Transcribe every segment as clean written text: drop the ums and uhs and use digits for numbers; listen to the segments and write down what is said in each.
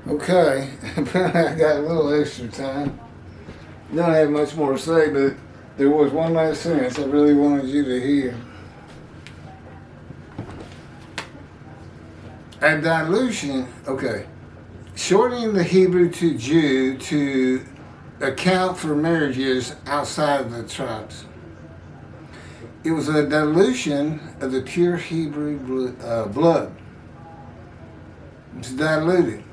Okay, apparently I got a little extra time. Don't have much more to say, but there was one last sentence I really wanted you to hear. A dilution, okay, shortening the Hebrew to Jew to account for marriages outside of the tribes. It was a dilution of the pure Hebrew blood. It's diluted.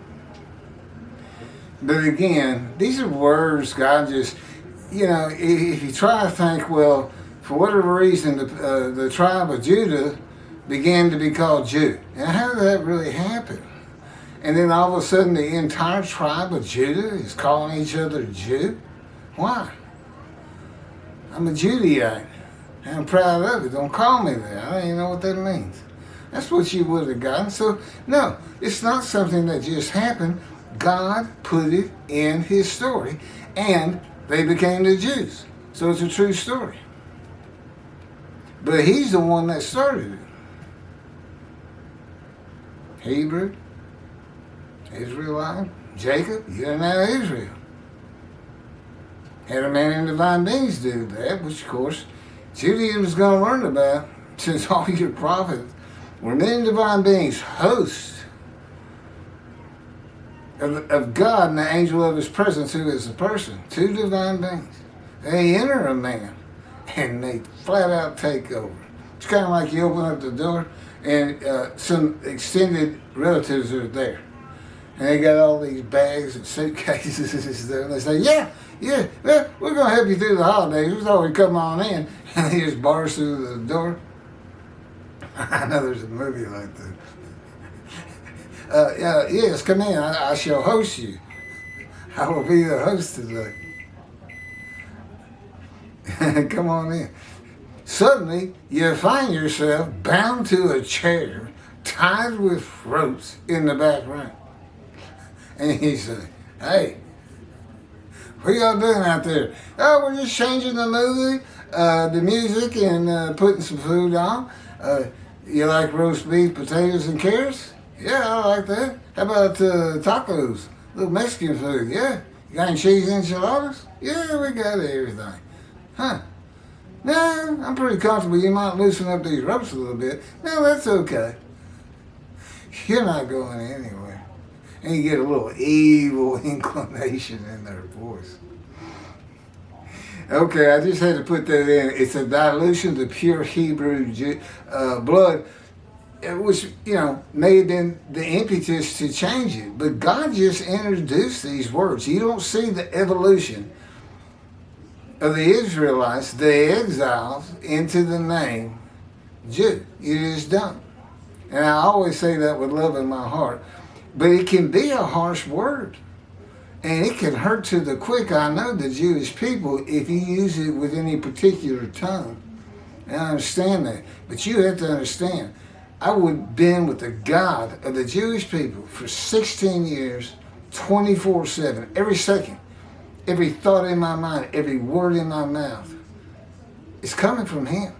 But again, these are words God just, if you try to think, well, for whatever reason, the tribe of Judah began to be called Jew. Now, how did that really happen? And then all of a sudden, the entire tribe of Judah is calling each other Jew? Why? I'm a Judaite. I'm proud of it. Don't call me that. I don't even know what that means. That's what you would have gotten. So, no, it's not something that just happened. God put it in his story, and they became the Jews. So it's a true story. But he's the one that started it. Hebrew, Israelite, Jacob, you're now Israel. Had a man in divine beings do that, which of course Judaism is going to learn about, since all your prophets were men in divine beings, hosts of God and the angel of his presence, who is a person, two divine beings. They enter a man and they flat out take over. It's kind of like you open up the door and some extended relatives are there. And they got all these bags and suitcases and they say, well, we're going to help you through the holidays. We thought we'd come on in. And they just bars through the door. I know there's a movie like that. Yes, come in. I shall host you. I will be the host today. Come on in. Suddenly, you find yourself bound to a chair, tied with ropes in the back room. And he said, hey, what y'all doing out there? Oh, we're just changing the movie, the music, and putting some food on. You like roast beef, potatoes, and carrots? Yeah, I like that. How about tacos? A little Mexican food, yeah. You got any cheese enchiladas? Yeah, we got everything. Huh. No, I'm pretty comfortable. You might loosen up these ropes a little bit. No, that's okay. You're not going anywhere. And you get a little evil inclination in their voice. Okay, I just had to put that in. It's a dilution of the pure Hebrew blood, which, may have been the impetus to change it. But God just introduced these words. You don't see the evolution of the Israelites, the exiles, into the name Jew. You just don't. And I always say that with love in my heart. But it can be a harsh word. And it can hurt to the quick, I know, the Jewish people if you use it with any particular tongue. And I understand that. But you have to understand, I would have been with the God of the Jewish people for 16 years, 24/7, every second. Every thought in my mind, every word in my mouth is coming from him.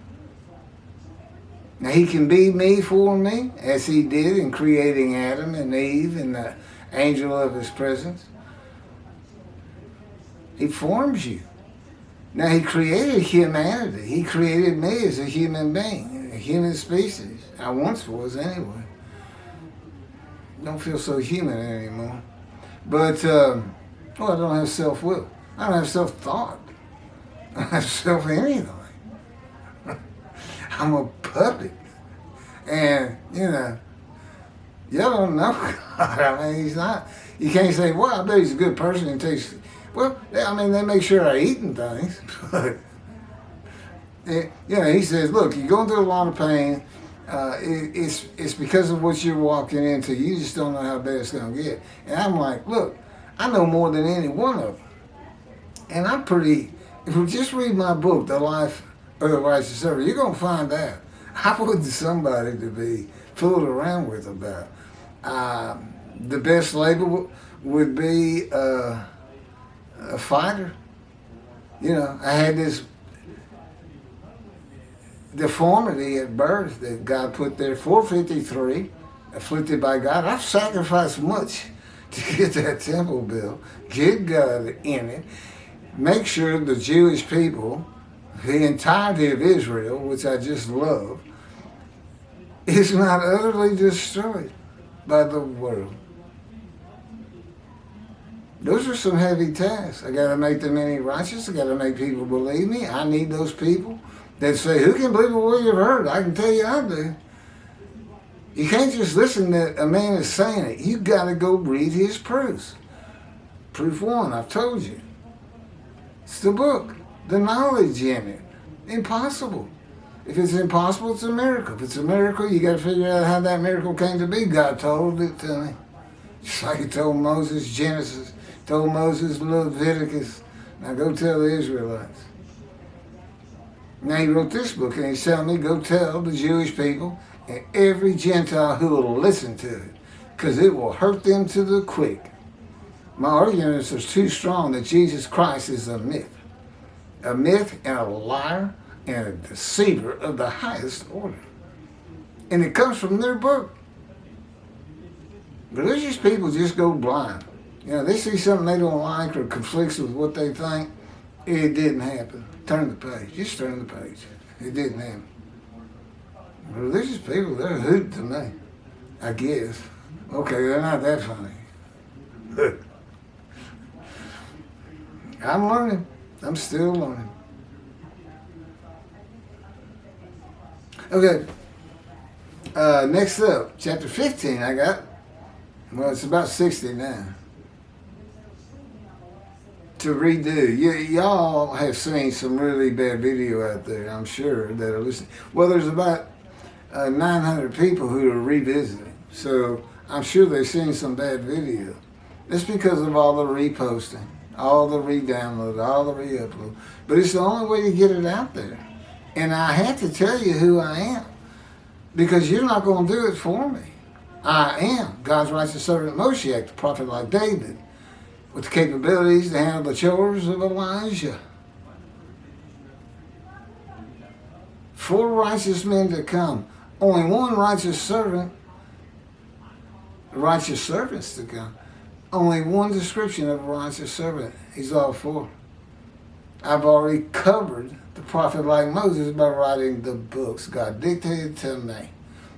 Now, he can be me for me, as he did in creating Adam and Eve and the angel of his presence. He forms you. Now, he created humanity. He created me as a human being, a human species. I once was anyway. Don't feel so human anymore. But, I don't have self-will. I don't have self-thought. I don't have self-anything. I'm a puppet. And, y'all don't know God. I mean, he's not. You can't say, well, I bet he's a good person and takes. Well, they make sure I'm eating things. But, he says, look, you're going through a lot of pain. It's because of what you're walking into. You just don't know how bad it's going to get. And I'm like, look, I know more than any one of them. And if you just read my book, The Life of the Righteous Servant, you're going to find out. I wasn't somebody to be fooled around with about. The best label would be a fighter. I had this deformity at birth that God put there, 453, afflicted by God. I've sacrificed much to get that temple built, get God in it, make sure the Jewish people, the entirety of Israel, which I just love, is not utterly destroyed by the world. Those are some heavy tasks. I got to make the many righteous. I got to make people believe me. I need those people that say, who can believe a word you've heard? I can tell you I do. You can't just listen to a man is saying it. You got to go read his proofs. Proof 1, I've told you. It's the book, the knowledge in it. Impossible. If it's impossible, it's a miracle. If it's a miracle, you got to figure out how that miracle came to be. God told it to me. Just like he told Moses Genesis, told Moses Leviticus. Now go tell the Israelites. Now he wrote this book and he's telling me, go tell the Jewish people and every Gentile who will listen to it, because it will hurt them to the quick. My argument is too strong that Jesus Christ is a myth and a liar and a deceiver of the highest order. And it comes from their book. Religious people just go blind. You know, they see something they don't like or conflicts with what they think. It didn't happen. Turn the page. Just turn the page. It didn't happen. Religious people, they're a hoot to me, I guess. Okay, they're not that funny. I'm learning. I'm still learning. Okay. Next up, chapter 15 I got. Well, it's about 60 now. To redo. Y'all have seen some really bad video out there, I'm sure, that are listening. Well, there's about 900 people who are revisiting. So I'm sure they've seen some bad video. It's because of all the reposting, all the re-download, all the re-upload. But it's the only way to get it out there. And I have to tell you who I am, because you're not going to do it for me. I am God's righteous servant Moshiach, the prophet like David, with the capabilities to handle the chores of Elijah. 4 righteous men to come. Only one righteous servant, righteous servants to come. Only one description of a righteous servant. He's all 4. I've already covered the prophet like Moses by writing the books God dictated to me.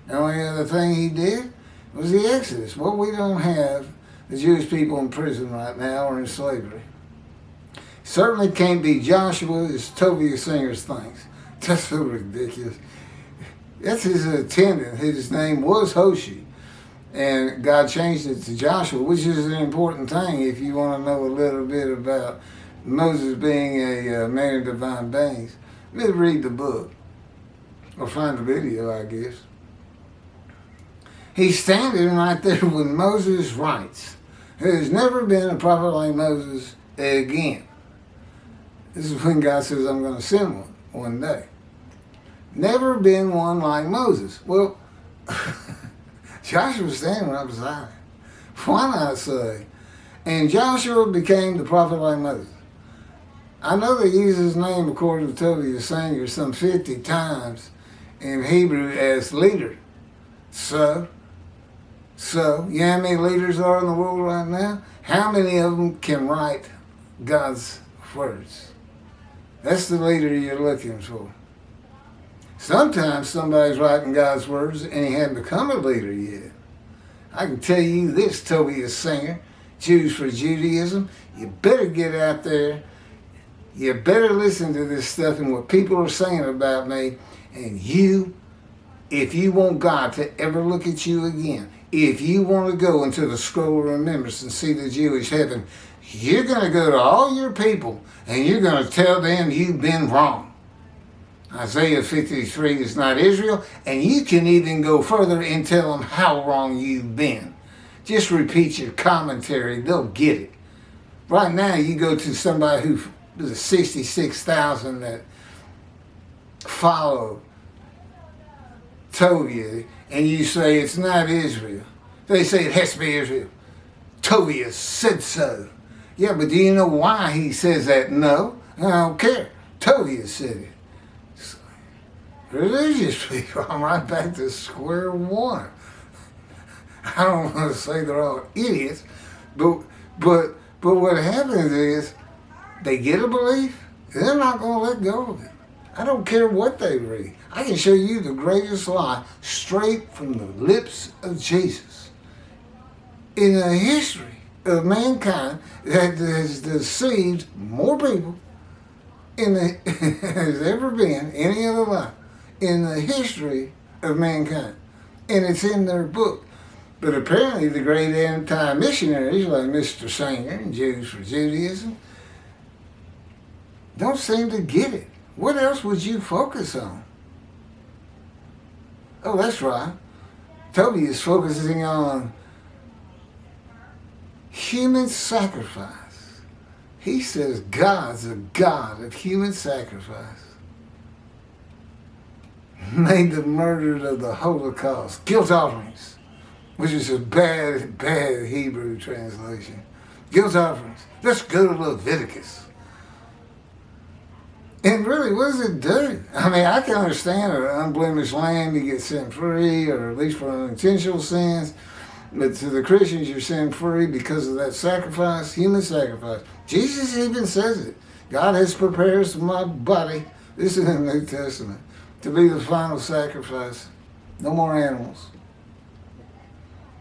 The only other thing he did was the Exodus. Well, we don't have the Jewish people in prison right now or in slavery. Certainly can't be Joshua, as Tovia Singers thinks. That's so ridiculous. That's his attendant. His name was Hoshi. And God changed it to Joshua, which is an important thing if you want to know a little bit about Moses being a man of divine beings. Let's read the book. Or find the video, I guess. He's standing right there when Moses writes, there's never been a prophet like Moses again. This is when God says, I'm going to send one day. Never been one like Moses. Well, Joshua was standing right beside him. Why not say, and Joshua became the prophet like Moses. I know they use his name, according to Tovia Singer, some 50 times in Hebrew as leader. So, you know how many leaders are in the world right now? How many of them can write God's words? That's the leader you're looking for. Sometimes somebody's writing God's words and he hasn't become a leader yet. I can tell you this, Tovia Singer, Jews for Judaism, you better get out there. You better listen to this stuff and what people are saying about me. And you, if you want God to ever look at you again, if you want to go into the scroll of remembrance and see the Jewish heaven, you're going to go to all your people and you're going to tell them you've been wrong. Isaiah 53 is not Israel, and you can even go further and tell them how wrong you've been. Just repeat your commentary, they'll get it. Right now, you go to somebody who, there's 66,000 that follow Tovia, and you say it's not Israel. They say it has to be Israel. Tovia said so. Yeah, but do you know why he says that? No, I don't care. Tovia said it. Religious people, I'm right back to square one. I don't want to say they're all idiots, But but what happens is they get a belief, they're not going to let go of it. I don't care what they read. I can show you the greatest lie straight from the lips of Jesus in the history of mankind that has deceived more people has ever been any other lie in the history of mankind. And it's in their book. But apparently the great anti-missionaries like Mr. Sanger and Jews for Judaism don't seem to get it. What else would you focus on? Oh, that's right. Toby is focusing on human sacrifice. He says God's a God of human sacrifice. Made the murder of the Holocaust guilt offerings, which is a bad Hebrew translation. Guilt offerings. Let's go to Leviticus. And really, what does it do? I mean, I can understand an unblemished lamb, you get set free, or at least for unintentional sins. But to the Christians, you're set free because of that sacrifice, human sacrifice. Jesus even says it. God has prepared my body, this is in the New Testament, to be the final sacrifice. No more animals.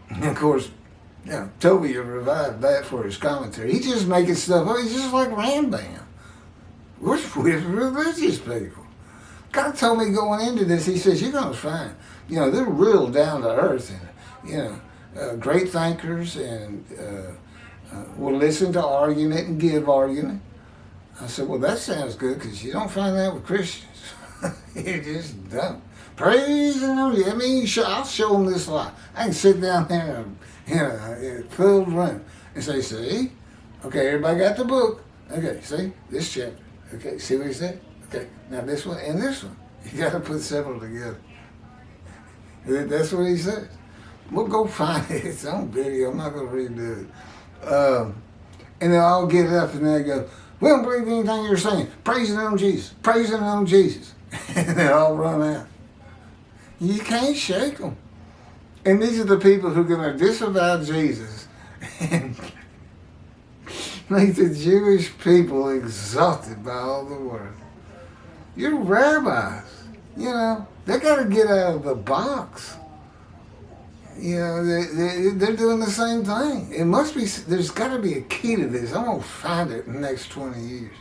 And of course, Toby revived that for his commentary. He's just making stuff up. He's just like Rambam. What's with religious people? God told me going into this, he says, you're going to find, they're real down to earth and, great thinkers and will listen to argument and give argument. I said, well, that sounds good because you don't find that with Christians. You just don't. Praise and hallelujah. I mean, I'll show them this lie. I can sit down there in a filled room and say, see? Okay, everybody got the book. Okay, see? This chapter. Okay, see what he said? Okay, now this one and this one. You got to put several together. That's what he says. We'll go find it. It's on video. I'm not going to redo it. And they'll all get up and they go, we don't believe anything you're saying. Praising on Jesus. Praising on Jesus. And they all run out. You can't shake them. And these are the people who are going to disavow Jesus and make the Jewish people exalted by all the world. You're rabbis. They got to get out of the box. They're doing the same thing. It must be, there's got to be a key to this. I'm going to find it in the next 20 years.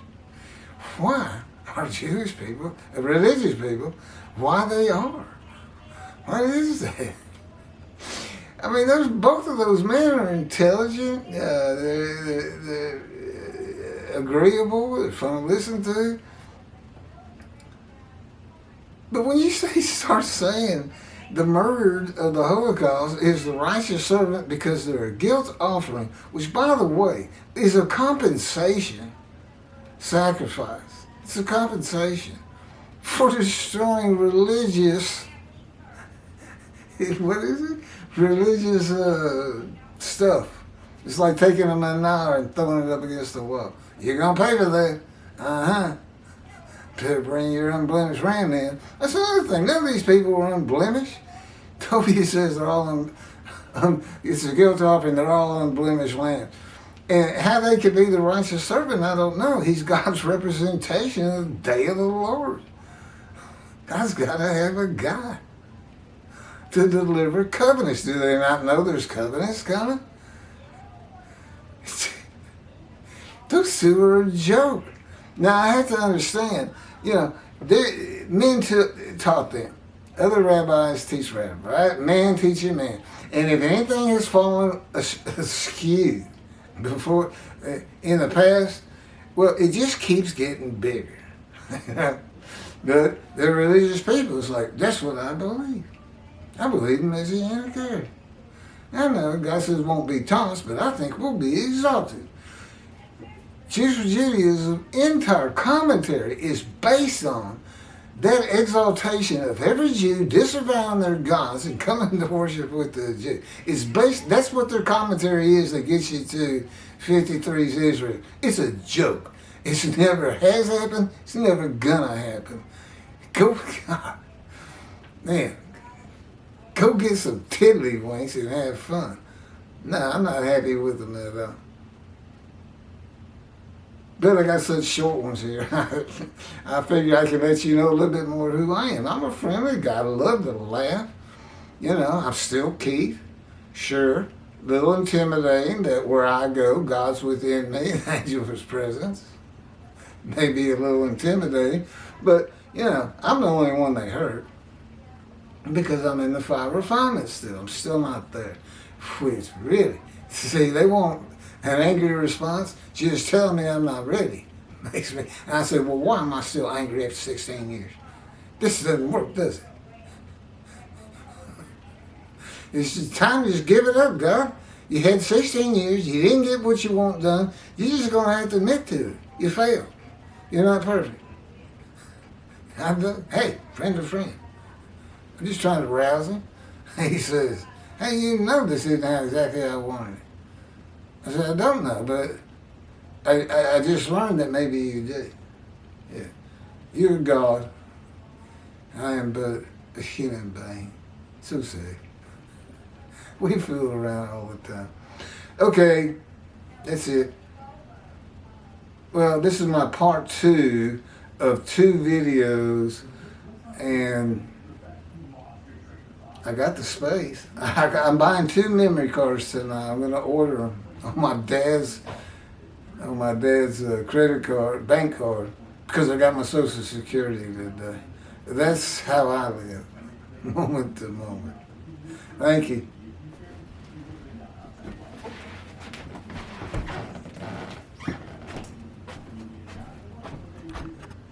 Why are Jewish people, religious people, why they are? What is that? I mean, both of those men are intelligent, they're agreeable, they're fun to listen to. But when you start saying the murder of the Holocaust is the righteous servant because they're a guilt offering, which, by the way, is a compensation sacrifice. It's a compensation for destroying religious, what is it? Religious stuff. It's like taking a manure and throwing it up against the wall. You're going to pay for that. Uh-huh. To bring your unblemished ram in. That's another thing. None of these people are unblemished. Toby says they're all it's a guilt offering, they're all unblemished lambs. And how they could be the righteous servant, I don't know. He's God's representation of the day of the Lord. God's got to have a guy to deliver covenants. Do they not know there's covenants coming? Those two are a joke. Now, I have to understand, men taught them. Other rabbis teach rabbis, right? Man teaching man. And if anything has fallen askew before, in the past, well, it just keeps getting bigger. But the religious people is like, that's what I believe. I believe in Messianic era. I know God says won't be tossed, but I think we'll be exalted. Jews for Judaism entire commentary is based on that exaltation of every Jew disavowing their gods and coming to worship with the Jew. It's based, that's what their commentary is that gets you to 53's Israel. It's a joke. It's never has happened. It's never gonna happen. Go, God, man, go get some tiddlywinks and have fun. No, I'm not happy with them at all. But I got such short ones here. I figure I can let you know a little bit more who I am. I'm a friendly guy. I love to laugh. You know, I'm still Keith. Sure, a little intimidating that where I go, God's within me, an angel of his presence. Maybe a little intimidating, but, you know, I'm the only one they hurt because I'm in the fire refinement still. I'm still not there. Which really, see, they want an angry response. Just tell me I'm not ready. Makes me, and I said, well, why am I still angry after 16 years? This doesn't work, does it? It's just time to just give it up, God. You had 16 years. You didn't get what you want done. You're just going to have to admit to it. You failed. You're not perfect. Hey, friend to friend. I'm just trying to rouse him. He says, hey, you know this isn't exactly how I wanted it. I said, I don't know, but I just learned that maybe you did. Yeah. You're God. I am but a human being. So sad. We fool around all the time. Okay, that's it. Well, this is my part 2 of 2 videos, and I got the space. I'm buying 2 memory cards tonight. I'm going to order them on my dad's credit card, bank card, because I got my Social Security today. That's how I live, moment to moment. Thank you.